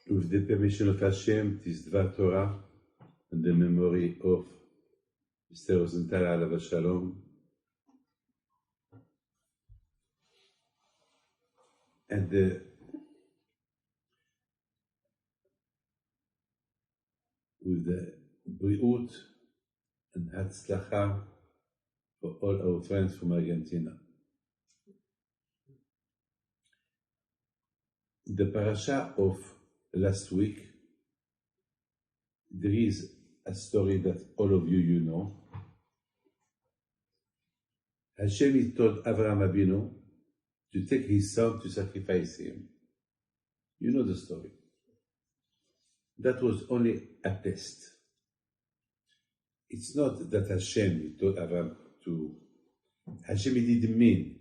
With the permission of Hashem, this Dvar Torah, and the memory of Mr. Rosenthal Alav Shalom, and with the Briut and Hatzlacha for all our friends from Argentina. The Parsha of last week, there is a story that all of you know. Hashem told Avraham Avinu to take his son to sacrifice him. You know the story. That was only a test. It's not that Hashem told Avraham to. Hashem didn't mean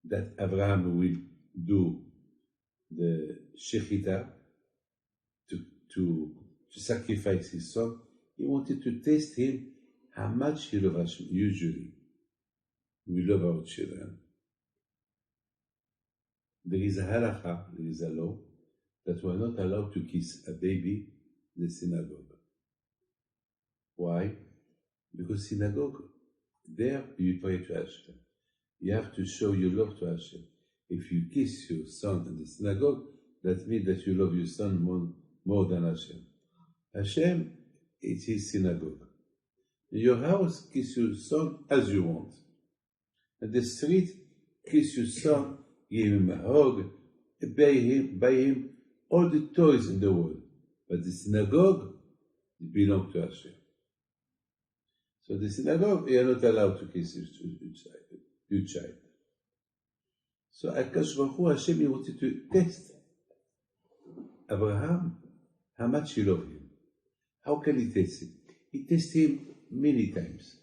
that Avraham will do the shechita to sacrifice his son. He wanted to test him how much he loves Hashem. Usually, we love our children. There is a halacha, there is a law, that we are not allowed to kiss a baby in the synagogue. Why? Because synagogue, there you pray to Hashem. You have to show your love to Hashem. If you kiss your son in the synagogue, that means that you love your son more than Hashem. Hashem is his synagogue. In your house, kiss your son as you want. In the street, kiss your son, give him a hug, buy him all the toys in the world. But the synagogue, it belongs to Hashem. So the synagogue, you are not allowed to kiss your child. So Akash Baruch Hu, Hashem, he wanted to test Abraham, how much he loved him. How can he test him? He tested him many times.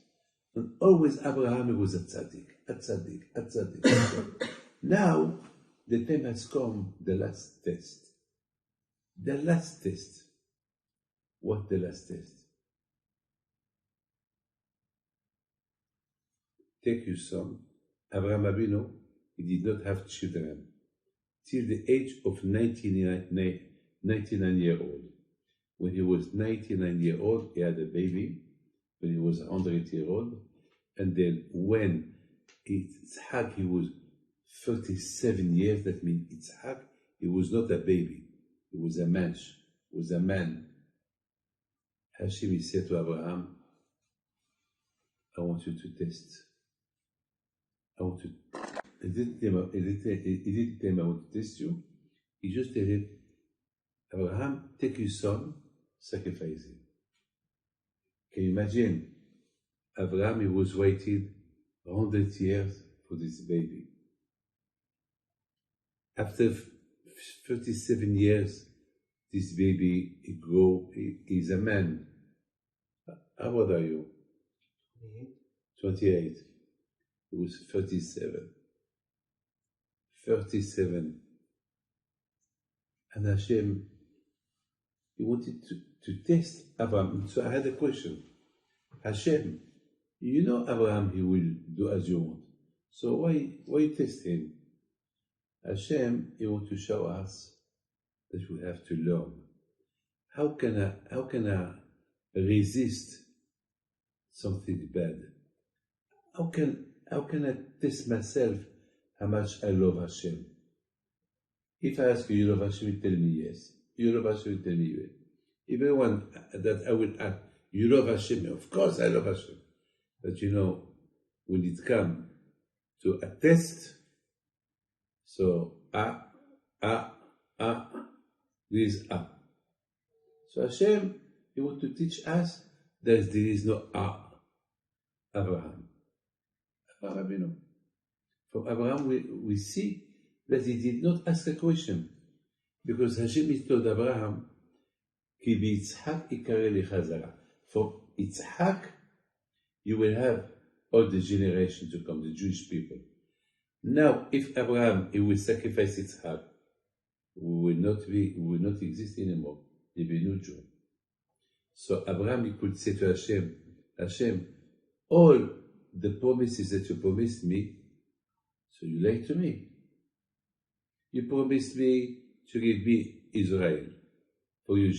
And always Abraham was a tzaddik. Now, the time has come, the last test. The last test. What the last test? Take your son, Abraham Avinu, he did not have children till the age of 99 years old. When he was 99 years old, he had a baby. When he was 100 years old, and then when Yitzhak, he was 37 years. That means Yitzhak, he was not a baby. He was a man. He was a man. Hashem, he said to Abraham, I want you to test. I want to. He didn't tell him I want to test you. He just told him, Abraham, take your son, sacrifice him. Can you imagine? Abraham, he was waiting 100 years for this baby. After 37 years, this baby, he grew, he's a man. How old are you? 28. He was 37. 37. And Hashem, he wanted to test Abraham. So I had a question. Hashem, you know Abraham, he will do as you want. So why test him? Hashem, he wants to show us that we have to learn. How can I resist something bad? How can I test myself how much I love Hashem? If I ask you love Hashem, you tell me yes. You love Hashem, you tell me yes. Everyone that I will ask, you love Hashem? Of course I love Hashem. But you know, when it comes to a test, so there is a. So Hashem, he wants to teach us that there is no Abraham. Abraham, from Abraham we see that he did not ask a question. Because Hashem is told Abraham, Ki b'Yitzhak ikare lichazara. For Yitzhak, you will have all the generations to come, the Jewish people. Now, if Abraham, he will sacrifice Yitzhak, we will not exist anymore. There will be no Jew. So Abraham, he could say to Hashem, Hashem, all the promises that you promised me, so you lied to me. You promised me to give me Israel. for your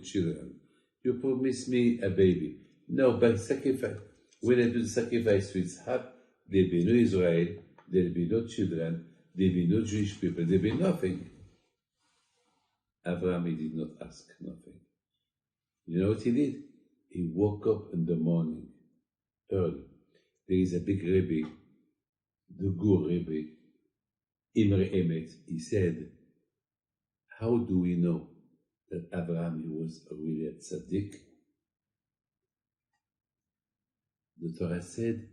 children. You promise me a baby. No, by sacrifice. When I do the sacrifice to Yitzhak, there'll be no Israel, there'll be no children, there'll be no Jewish people, there'll be nothing. Abraham, he did not ask nothing. You know what he did? He woke up in the morning, early. There is a big Rebbe, the Gur Rebbe, Imre Emet. He said, how do we know that Abraham he was really a tzaddik? The Torah said,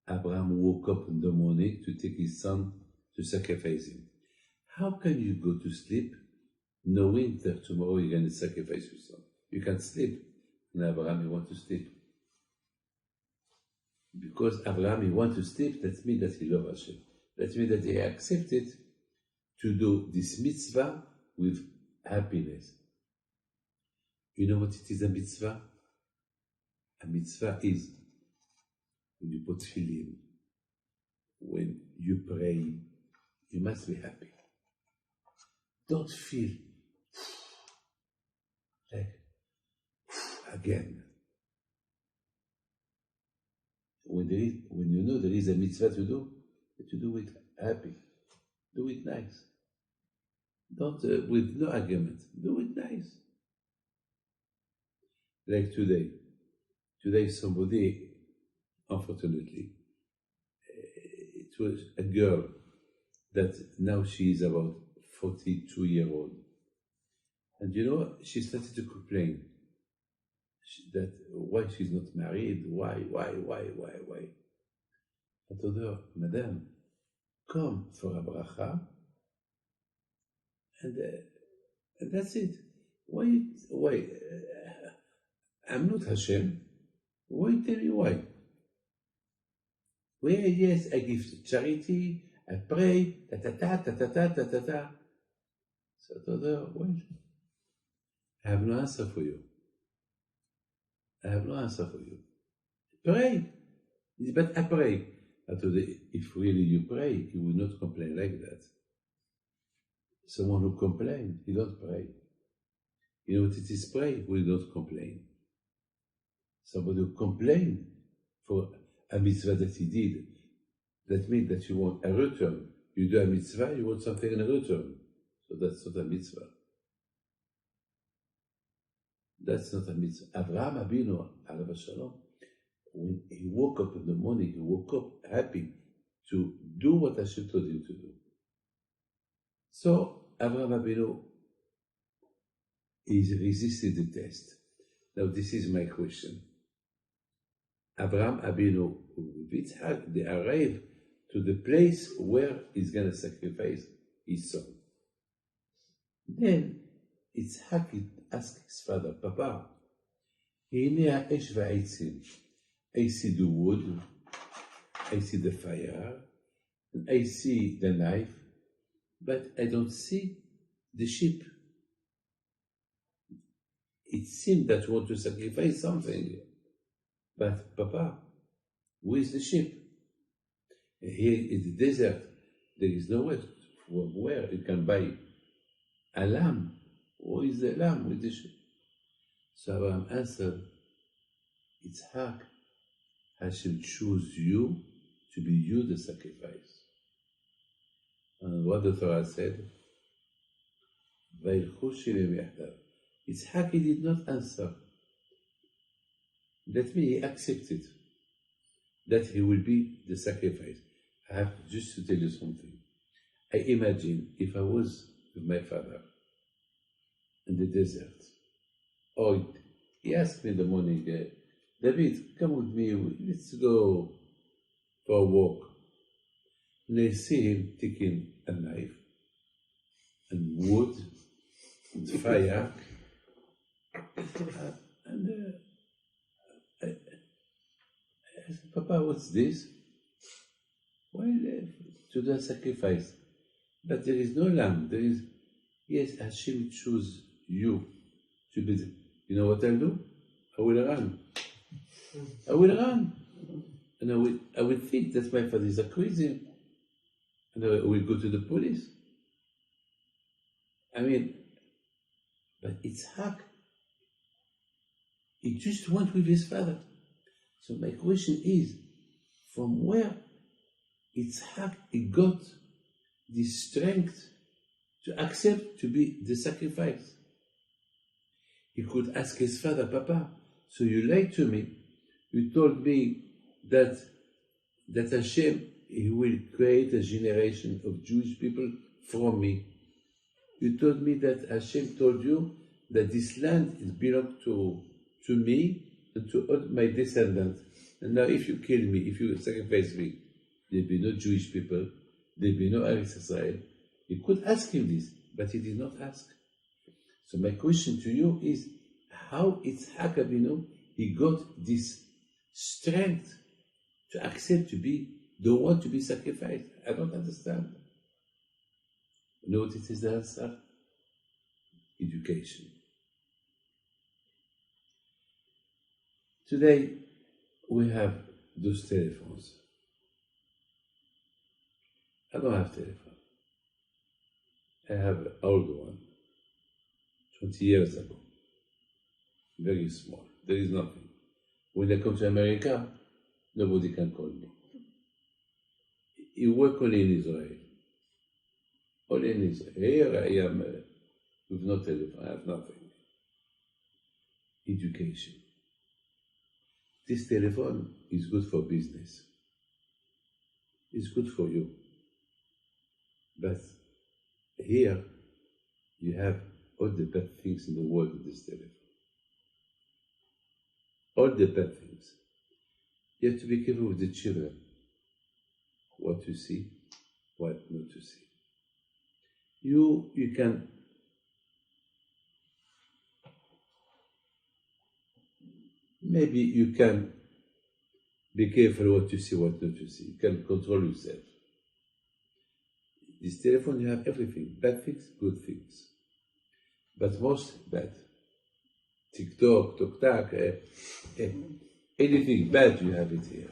Abraham woke up in the morning to take his son to sacrifice him. How can you go to sleep knowing that tomorrow you're going to sacrifice your son? You can't sleep. And Abraham, he wants to sleep. Because Abraham, he wants to sleep, that means that he loves Hashem. That means that he accepted to do this mitzvah with happiness. You know what it is, a mitzvah? A mitzvah is when you put tefillin, when you pray, you must be happy. Don't feel like again. When you know there is a mitzvah to do it happy. Do it nice. Don't with no argument. Do it nice. Like today. Today somebody, unfortunately, it was a girl that now she is about 42 years old. And you know, she started to complain that why she's not married, why. I told her, Madam, come for a bracha, and that's it. Why? I'm not Hashem. Why tell me why? Well, yes, I give charity, I pray, ta. So I told her, well, I have no answer for you. Pray. But I pray. I told her, if really you pray, you will not complain like that. Someone who complains, he don't pray. You know what it is, pray, will not complain. Somebody who complains for a mitzvah that he did, that means that you want a return. You do a mitzvah, you want something in return. So that's not a mitzvah. That's not a mitzvah. Avraham Abinu, alav shalom, when he woke up in the morning, he woke up happy to do what Hashem told him to do. So Avraham Abinu, he resisted the test. Now this is my question. Avraham Abinu with Yitzhak, they arrive to the place where he's going to sacrifice his son. Then Yitzhak asked his father, Papa, הנה האש והעצים. I see the wood, I see the fire, and I see the knife, but I don't see the sheep. It seems that you want to sacrifice something, but Papa, where is the sheep? Here in the desert, there is nowhere from where you can buy a lamb. Where is the lamb with the sheep? So Abraham answered, Yitzhak, Hashem choose you to be you the sacrifice. And what the Torah said, Yitzhak, he did not answer. That means he accepted that he will be the sacrifice. I have just to tell you something. I imagine if I was with my father in the desert, or he asked me in the morning, David, come with me, let's go for a walk. And I see him taking a knife and wood and fire. And I said, Papa, what's this? Well, to the sacrifice. But there is no lamb. There is, yes, Hashem choose you to be the, you know what I'll do? I will run. And I will think that my father is a crazy. And I will go to the police. I mean, But Yitzhak, he just went with his father. So my question is, from where Yitzhak he got the strength to accept to be the sacrifice? He could ask his father, Papa, so you lied to me. You told me that Hashem, he will create a generation of Jewish people from me. You told me that Hashem told you that this land is belongs to me and to all my descendants. And now if you kill me, if you sacrifice me, there'll be no Jewish people, there'll be no Eretz Israel. He could ask him this, but he did not ask. So my question to you is, how Yitzhak Avinu, he got this strength to accept to be the one to be sacrificed? I don't understand. You know what it is, the answer? Education. Today, we have those telephones. I don't have telephone. I have an old one, 20 years ago. Very small. There is nothing. When I come to America, nobody can call me. You work only in Israel. Only in Israel. Here I am with no telephone. I have nothing. Education. This telephone is good for business. It's good for you. But here, you have all the bad things in the world with this telephone. All the bad things. You have to be careful with the children. What to see, what not to see. You can maybe you can be careful what you see, what not to see. You can control yourself. This telephone, you have everything. Bad things, good things. But most bad. TikTok, anything bad, you have it here.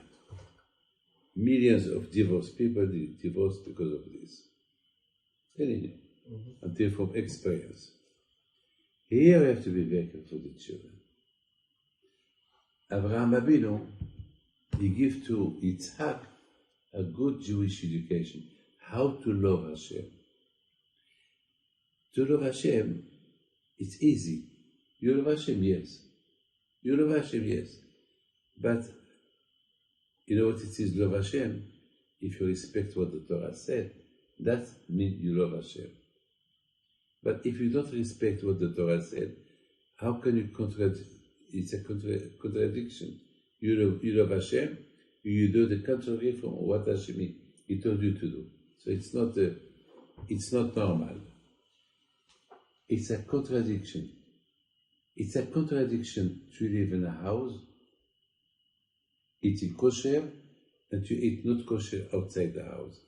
Millions of divorced people divorced because of this. Telling you. Until from experience. Here we have to be very careful for the children. Avraham Avinu, he gave to Yitzhak a good Jewish education. How to love Hashem. To love Hashem, it's easy. You love Hashem, yes. You love Hashem, yes. But you know what it is, love Hashem? If you respect what the Torah said, that means you love Hashem. But if you don't respect what the Torah said, how can you contradict? It's a contradiction. You love Hashem, you do the contrary from what Hashem he told you to do. So it's not normal. It's a contradiction. It's a contradiction to live in a house, eating kosher, and to eat not kosher outside the house.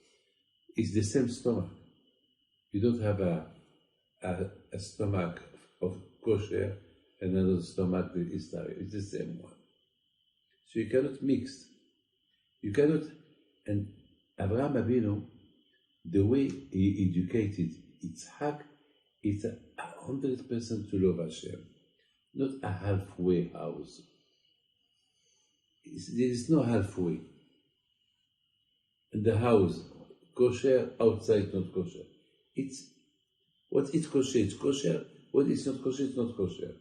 It's the same stomach. You don't have a stomach of kosher and another stomach that is starving. It's the same one. So you cannot mix. You cannot. And Avraham Avinu, the way he educated Yitzhak, it's 100% to love Hashem, not a halfway house. There is no halfway. In the house, kosher, outside not kosher. It's what is kosher, it's kosher. What is not kosher, it's not kosher.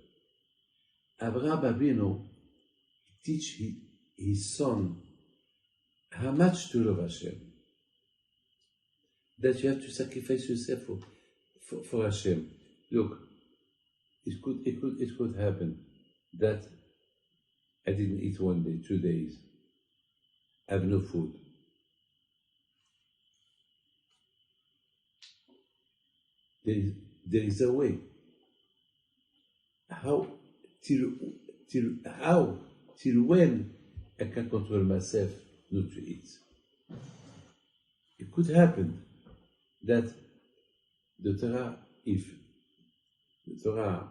Avraham Avinu teach his son how much to love Hashem. That you have to sacrifice yourself for Hashem. Look, it could happen that I didn't eat 1 day, 2 days. I have no food. There is a way. How till when I can control myself not to eat? It could happen that the Torah, if the Torah,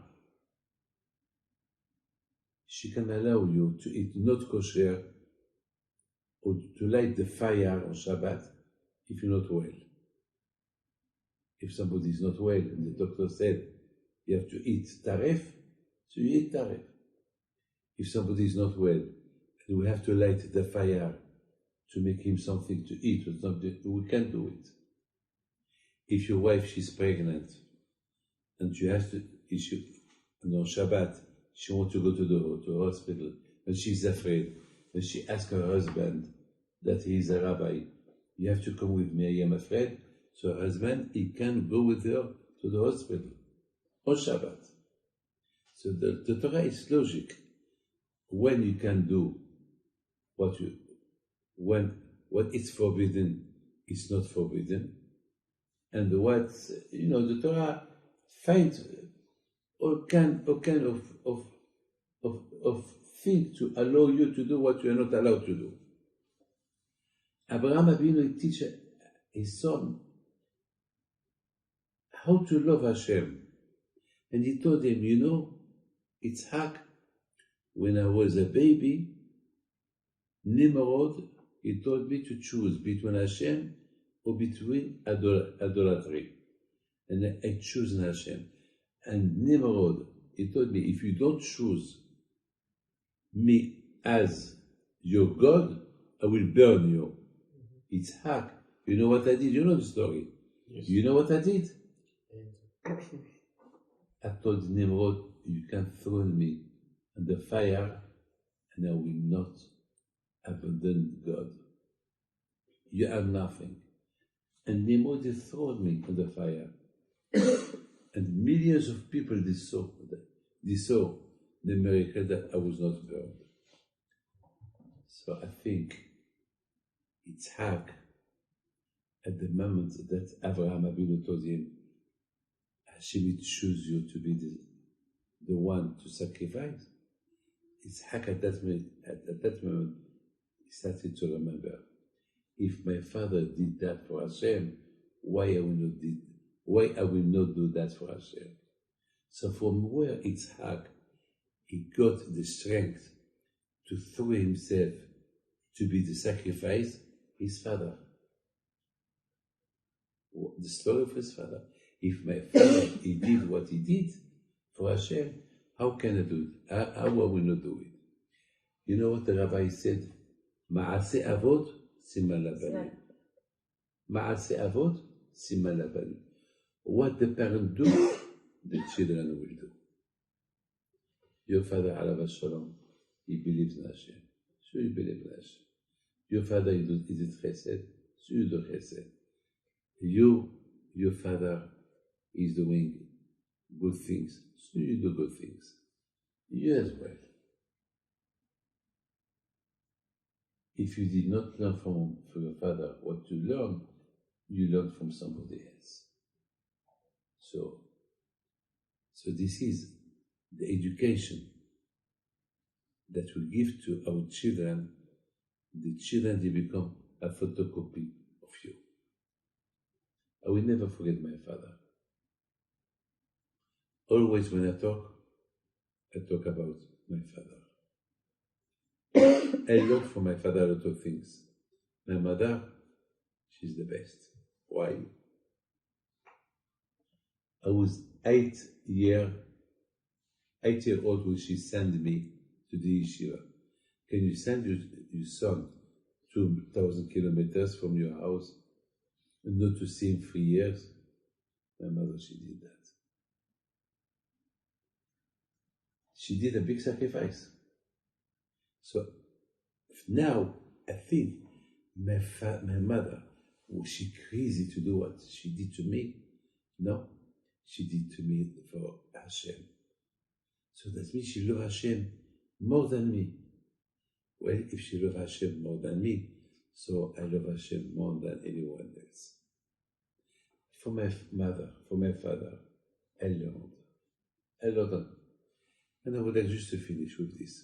she can allow you to eat not kosher or to light the fire on Shabbat if you're not well. If somebody is not well and the doctor said You have to eat taref, so you eat taref. If somebody is not well, and we have to light the fire to make him something to eat or something, we can't do it. If your wife, she's pregnant, and she has to, on Shabbat, she wants to go to the hospital, and she's afraid, and she asks her husband that he is a rabbi, you have to come with me, I am afraid. So her husband, he can't go with her to the hospital on Shabbat. So the Torah is logic. When you can do when it's forbidden, it's not forbidden. And the Torah finds all kind of things to allow you to do what you are not allowed to do. Abraham Avinu teaches his son how to love Hashem. And he told him, Yitzhak, when I was a baby, Nimrod, he told me to choose between Hashem or between idolatry. And I choose Hashem. And Nimrod, he told me, if you don't choose me as your God, I will burn you. Yitzhak, you know what I did? You know the story. Yes. You know what I did? I told Nimrod, you can throw me in the fire and I will not abandon God. You have nothing. And Nimrod threw me in the fire. And millions of people, they saw the miracle that I was not burned. So I think it's Yitzhak, at the moment that Abraham Avinu told him, Hashem will choose you to be the one to sacrifice. Yitzhak at that moment, he started to remember, if my father did that for Hashem, why I will not do that for Hashem? So from where Yitzhak, he got the strength to throw himself to be the sacrifice, his father. The story of his father. If my father, he did what he did for Hashem, how can I do it? How I will not do it? You know what the rabbi said? Ma'aseh avot, siman labanim. Ma'aseh avot, siman labanim. What the parent do, the children will do. Your father, alav shalom, he believes in Hashem. So you believe in Hashem. Your father, he did chesed, so you do chesed. Your father is doing good things, so you do good things. You as well. If you did not learn from your father what to learn, you learn from somebody else. So this is the education that we give to our children. The children, they become a photocopy of you. I will never forget my father. Always when I talk about my father. I learned from my father a lot of things. My mother, she's the best. Why? I was 8 years old when she sent me to the yeshiva. Can you send your son 2,000 kilometers from your house and not to see him 3 years? My mother, she did that. She did a big sacrifice. So now I think my mother, was she crazy to do what she did to me? No, she did to me for Hashem. So that means she loves Hashem more than me. Well, if she loves Hashem more than me, so I love Hashem more than anyone else. For my mother, for my father, I learned. And I would like just to finish with this.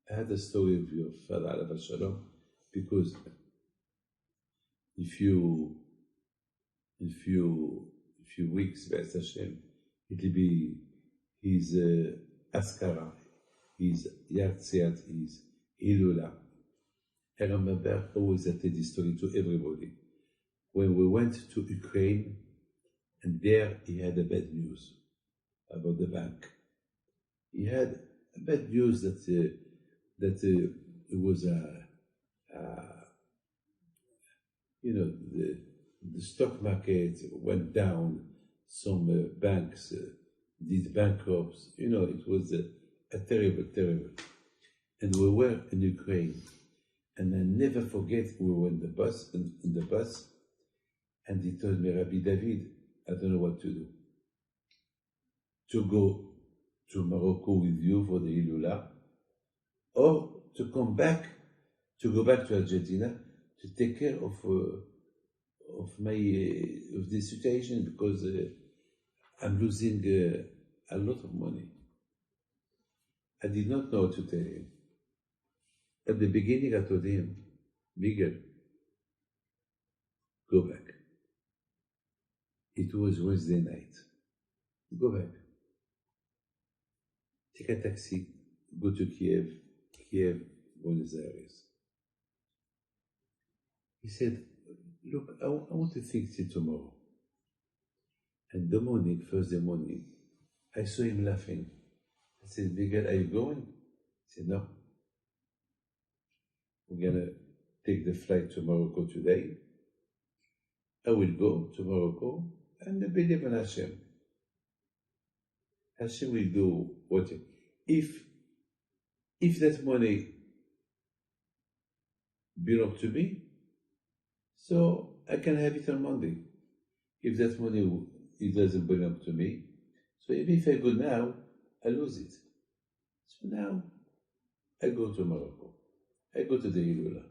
I had a story of your father, alav shalom, because in few weeks, Be'ez Hashem, it will be his Askara, his Yartziat, his Hilula. I remember always I tell this story to everybody. When we went to Ukraine, and there he had a bad news about the bank. He had bad news that it was the stock market went down. Some banks did bankrupt. It was a terrible, terrible. And we were in Ukraine, and I never forget we were in the bus, and he told me, Rabbi David, I don't know what to do. To go to Morocco with you for the Hilula, or to go back to Argentina to take care of the situation, because I'm losing a lot of money. I did not know what to tell him. At the beginning, I told him, Miguel, go back. It was Wednesday night. Go back. Take a taxi, go to Kiev, Buenos Aires. He said, look, I want to think till tomorrow. And Thursday morning, I saw him laughing. I said, Miguel, are you going? He said, no. We're going to take the flight to Morocco today. I will go to Morocco and believe in Hashem. Hashem will do what. If that money belongs to me, so I can have it on Monday. If that money it doesn't belong to me, so even if I go now, I lose it. So now I go to Morocco. I go to the Hilula.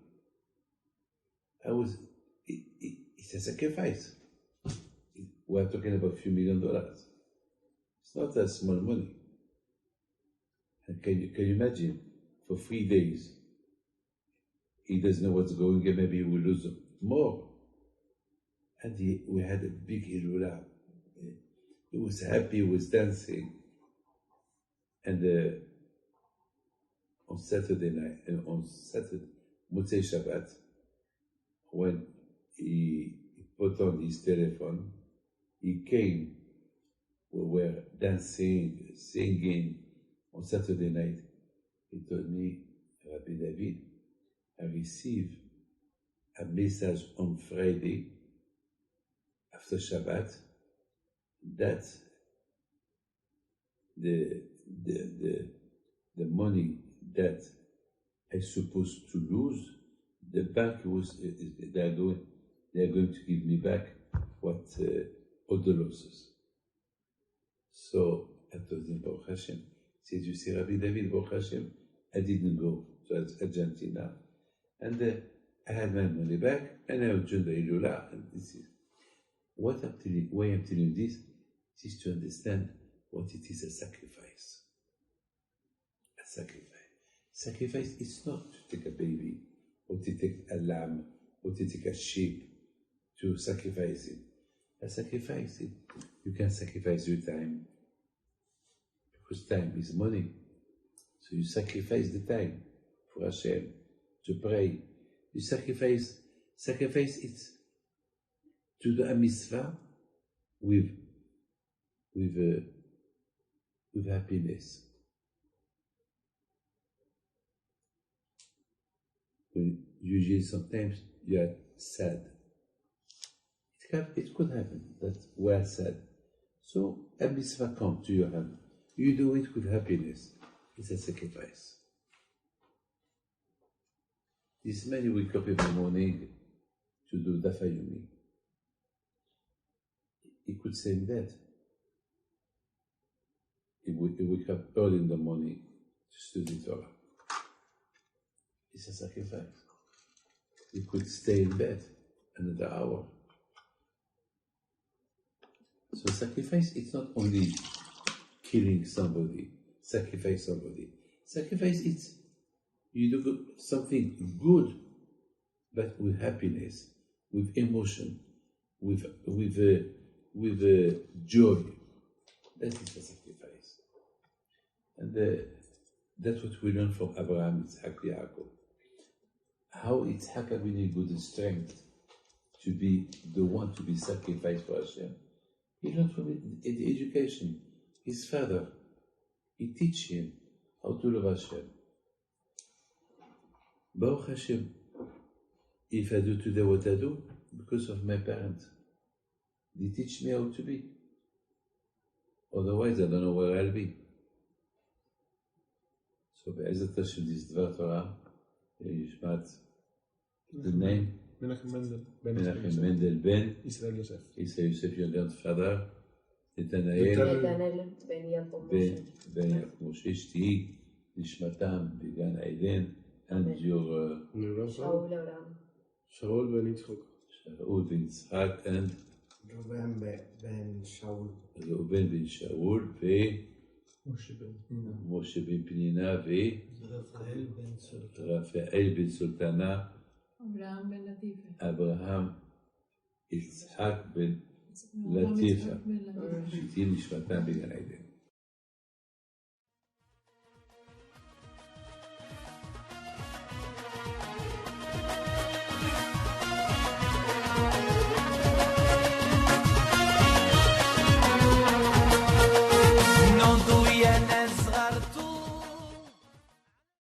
It's a sacrifice. We're talking about a few $1 million. It's not a small money. And can you imagine, for 3 days, he doesn't know what's going on, maybe he will lose more. And we had a big Hilula. He was happy, he was dancing. And on Saturday night, and on Motzei Shabbat, when he put on his telephone, he came, we were dancing, singing on Saturday night. He told me, Rabbi David, I received a message on Friday after Shabbat that the money that I supposed to lose, the bank they are going to give me back all the losses. So I told him, Baruch Hashem. He said, you see, Rabbi David, Baruch Hashem, I didn't go to Argentina, and I had my money back, and I joined the Hilula, and this is what I'm telling you. Why I'm telling you this is to understand what it is, a sacrifice. A sacrifice. Sacrifice is not to take a baby, or to take a lamb, or to take a sheep, to sacrifice it. A sacrifice, you can sacrifice your time, because time is money. So you sacrifice the time for Hashem, to pray. You sacrifice it to do a mitzvah with happiness. Usually, sometimes you are sad. It could happen that we are sad. So a mitzvah comes to your hand. You do it with happiness. It's a sacrifice. This man you wake up every morning to do Daf Yomi. He could say that. He wake up early in the morning to study Torah. It's a sacrifice. He could stay in bed another hour. So sacrifice, it's not only killing somebody, sacrifice somebody. Sacrifice, it's you do something good, but with happiness, with emotion, with joy. That is a sacrifice. And that's what we learn from Abraham, Yitzhak, Yaakov. How Yitzhak had really good strength to be the one to be sacrificed for Hashem. He learned from it in the education. his father, he teach him how to love Hashem. Baruch Hashem, if I do today what I do, because of my parents. They teach me how to be. Otherwise, I don't know where I'll be. So, בעזרת השם, this דבר תורה, ישמעת, the name, Menachem Mendel Ben Israel Yosef. Israel Yosef, your grandfather, נתנאל Ben Moshe, שתהי נשמתם בגן עדן, and your Shaul ben Yitzchok. Shaul ben Yitzchak, and Reuben ben Shaul. Reuben ben Shaul, ומשה ben פנינה, ורפאל ben סולטנה, אברהם יצחק בן לטיפה, שתהי נשמתם בגן עדן.